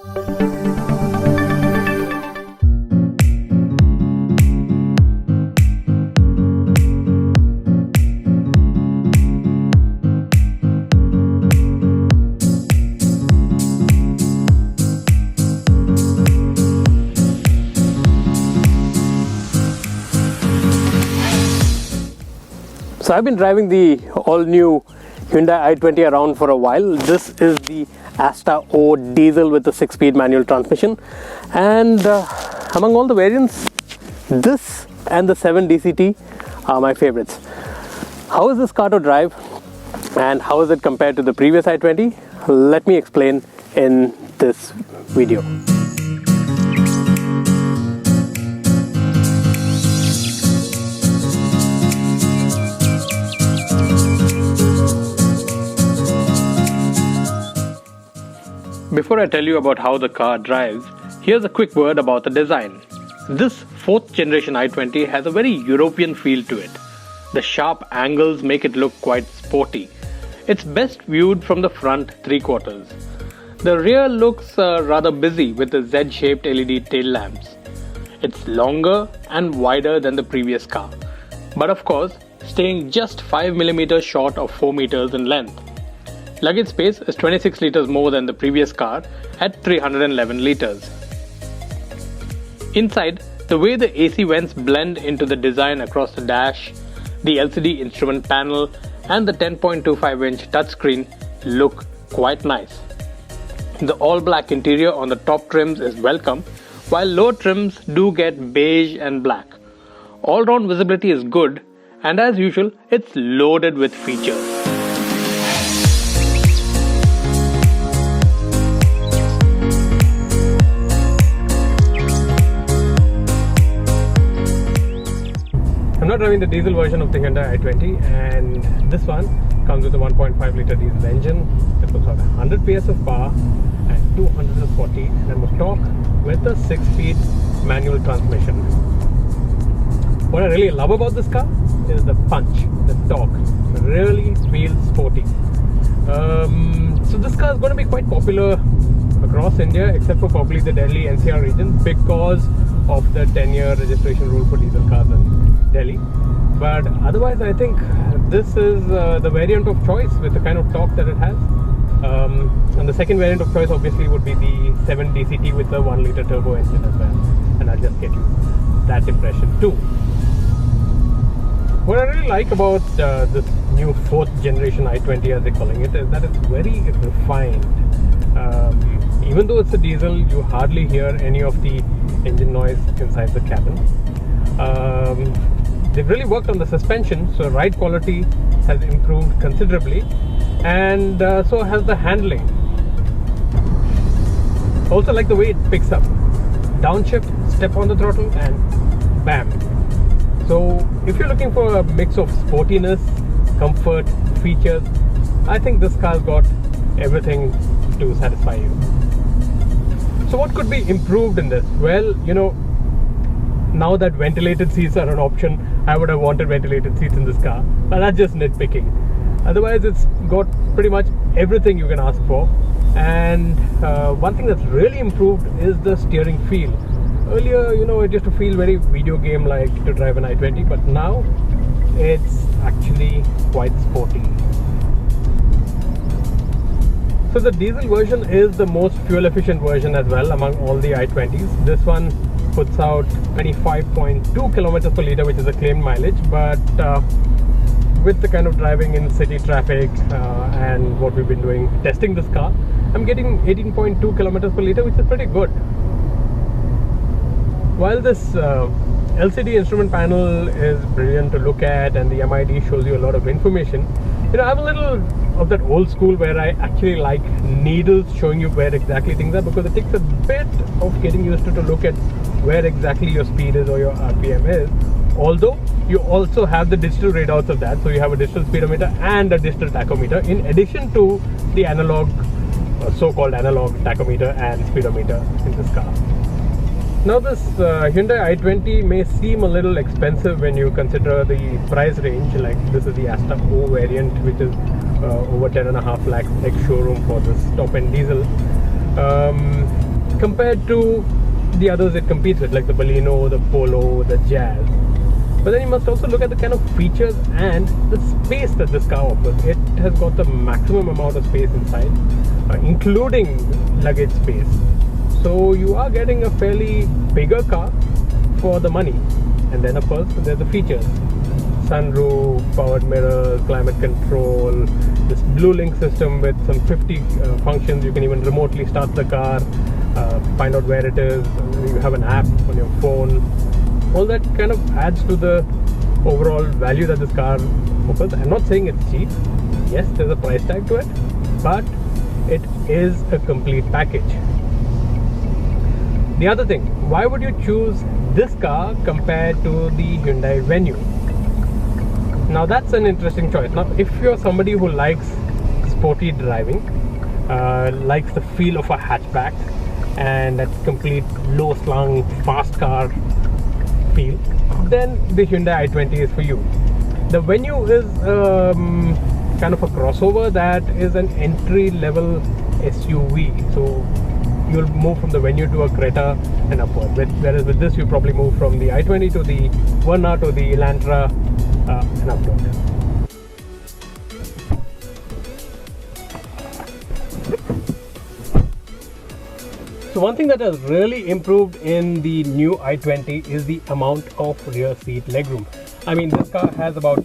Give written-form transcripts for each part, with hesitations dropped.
So I've been driving the all-new Hyundai i20 around for a while. This is the Asta O diesel with the 6-speed manual transmission, and among all the variants, this and the 7 DCT are my favorites. How is this car to drive and how is it compared to the previous i20? Let me explain in this video. Before I tell you about how the car drives, here's a quick word about the design. This 4th generation i20 has a very European feel to it. The sharp angles make it look quite sporty. It's best viewed from the front 3/4. The rear looks rather busy with the Z-shaped LED tail lamps. It's longer and wider than the previous car, but of course staying just 5mm short of 4 meters in length. Luggage space is 26 liters more than the previous car at 311 liters. Inside, the way the AC vents blend into the design across the dash, the LCD instrument panel and the 10.25-inch touchscreen look quite nice. The all-black interior on the top trims is welcome, while lower trims do get beige and black. All-round visibility is good, and as usual, it's loaded with features. I'm not driving the diesel version of the Hyundai i20, and this one comes with a 1.5 litre diesel engine. It puts out 100 PS of power and 240 Nm of torque with a 6-speed manual transmission. What I really love about this car is the punch, the torque. It really feels sporty. So this car is going to be quite popular across India, except for probably the Delhi NCR region, because of the 10-year registration rule for diesel cars in Delhi. But otherwise, I think this is the variant of choice with the kind of torque that it has. And the second variant of choice obviously would be the 7 DCT with the 1 litre turbo engine as well. And I'll just get you that impression too. What I really like about this new 4th generation i20, as they're calling it, is that it's very refined. Even though it's a diesel, you hardly hear any of the engine noise inside the cabin. They've really worked on the suspension, so ride quality has improved considerably, and so has the handling. Also like the way it picks up. Downshift, step on the throttle and bam. So if you're looking for a mix of sportiness, comfort, features, I think this car's got everything to satisfy you. So what could be improved in this? Well, you know, now that ventilated seats are an option, I would have wanted ventilated seats in this car, but that's just nitpicking. Otherwise, it's got pretty much everything you can ask for. And one thing that's really improved is the steering feel. Earlier, you know, it used to feel very video game like to drive an i20, but now it's actually quite sporty. So the diesel version is the most fuel efficient version as well among all the i20s. This one puts out 25.2 kilometers per litre, which is a claimed mileage, but with the kind of driving in city traffic and what we've been doing testing this car, I'm getting 18.2 kilometers per litre, which is pretty good. While this LCD instrument panel is brilliant to look at and the MID shows you a lot of information, you know, I'm a little of that old school where I actually like needles showing you where exactly things are, because it takes a bit of getting used to look at where exactly your speed is or your RPM is. Although you also have the digital readouts of that, so you have a digital speedometer and a digital tachometer in addition to the analog, so-called analog tachometer and speedometer in this car. Now this Hyundai i20 may seem a little expensive when you consider the price range. Like this is the Asta O variant, which is over 10.5 lakhs ex-showroom for this top-end diesel. compared to the others it competes with, like the Baleno, the Polo, the Jazz. But then you must also look at the kind of features and the space that this car offers. It has got the maximum amount of space inside, including luggage space. So you are getting a fairly bigger car for the money. And then of course there's the features: sunroof, powered mirrors, climate control, this blue link system with some 50 functions. You can even remotely start the car, find out where it is. You have an app on your phone. All that kind of adds to the overall value that this car offers. I'm not saying it's cheap. Yes, there's a price tag to it, but it is a complete package. The other thing, why would you choose this car compared to the Hyundai Venue? Now that's an interesting choice. Now if you're somebody who likes sporty driving, likes the feel of a hatchback and that complete low slung fast car feel, then the Hyundai i20 is for you. The Venue is kind of a crossover that is an entry level SUV, so you'll move from the Venue to a Creta and upward, whereas with this you probably move from the i20 to the Verna to the Elantra and upward. So one thing that has really improved in the new i20 is the amount of rear seat legroom. I mean, this car has about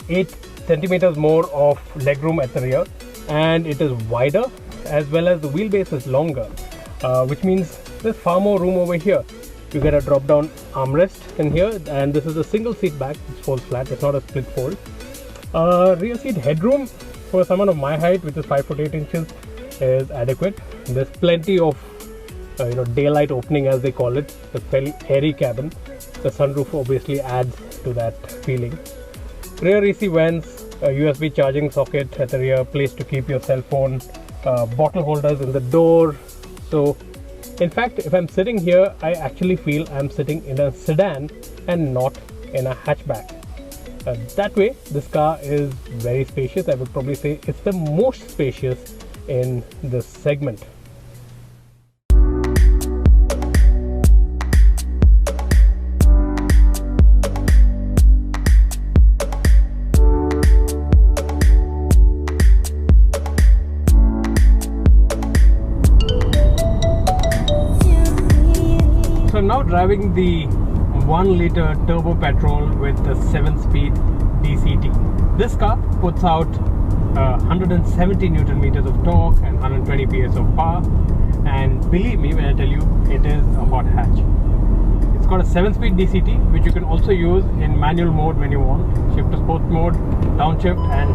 8 centimeters more of legroom at the rear, and it is wider, as well as the wheelbase is longer, which means there's far more room over here. You get a drop down armrest in here, and this is a single seat back which folds flat. It's not a split fold. Rear seat headroom for someone of my height, which is 5'8" is adequate. There's plenty of daylight opening, as they call it. A fairly airy cabin. The sunroof obviously adds to that feeling. Rear AC vents, a USB charging socket at the rear, place to keep your cell phone, bottle holders in the door. So in fact, if I'm sitting here, I actually feel I'm sitting in a sedan and not in a hatchback. That way, this car is very spacious. I would probably say it's the most spacious in this segment. So I'm now driving the 1-liter turbo petrol with a 7-speed DCT. This car puts out 170 Newton meters of torque and 120 PS of power, and believe me when I tell you, it is a hot hatch. It's got a 7-speed DCT, which you can also use in manual mode when you want. Shift to sports mode, downshift, and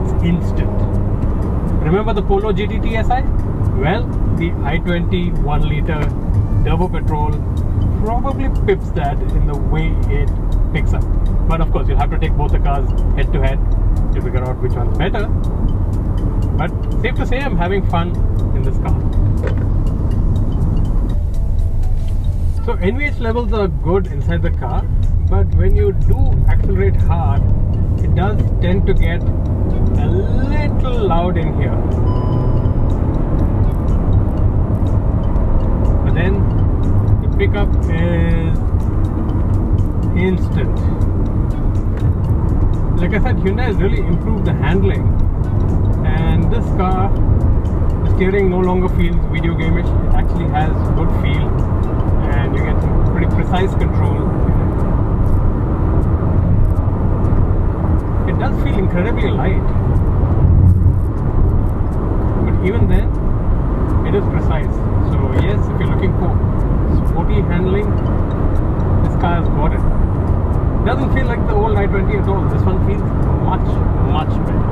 it's instant. Remember the Polo GT TSI? Well, the i20 1-liter turbo petrol probably pips that in the way it picks up. But of course, you'll have to take both the cars head to head to figure out which one's better. But safe to say, I'm having fun in this car. So NVH levels are good inside the car, but when you do accelerate hard, it does tend to get a little loud in here. But then the pickup is instant. Like I said, Hyundai has really improved the handling, and this car, the steering no longer feels video gameish. It actually has good feel, and you get some pretty precise control. It does feel incredibly light, but even then, it is precise. So yes, if you're looking for sporty handling, this car has got it. Doesn't feel like the old i20 at all. This one feels much better.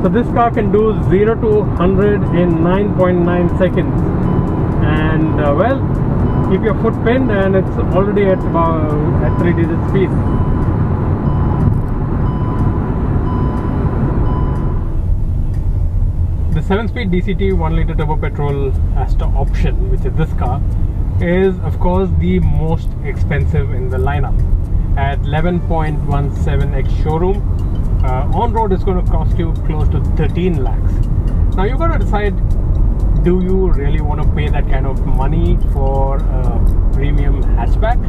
So this car can do 0 to 100 in 9.9 seconds, and well, keep your foot pinned and it's already at 3-digit speed. The 7-speed DCT 1-liter turbo petrol Asta option, which is this car, is of course the most expensive in the lineup at 11.17 ex-showroom. On road it's going to cost you close to 13 lakhs. Now you've got to decide, do you really want to pay that kind of money for a premium hatchback?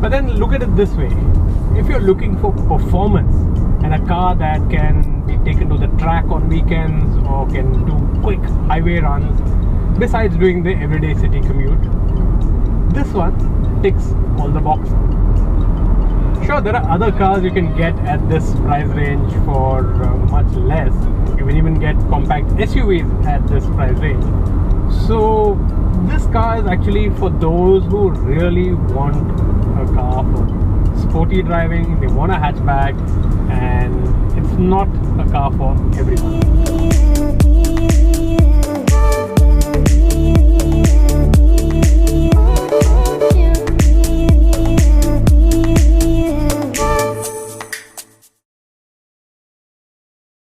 But then look at it this way, if you're looking for performance and a car that can be taken to the track on weekends or can do quick highway runs besides doing the everyday city commute, this one ticks all the boxes. Sure, there are other cars you can get at this price range for much less. You can even get compact SUVs at this price range. So this car is actually for those who really want a car for sporty driving, they want a hatchback, and it's not a car for everyone.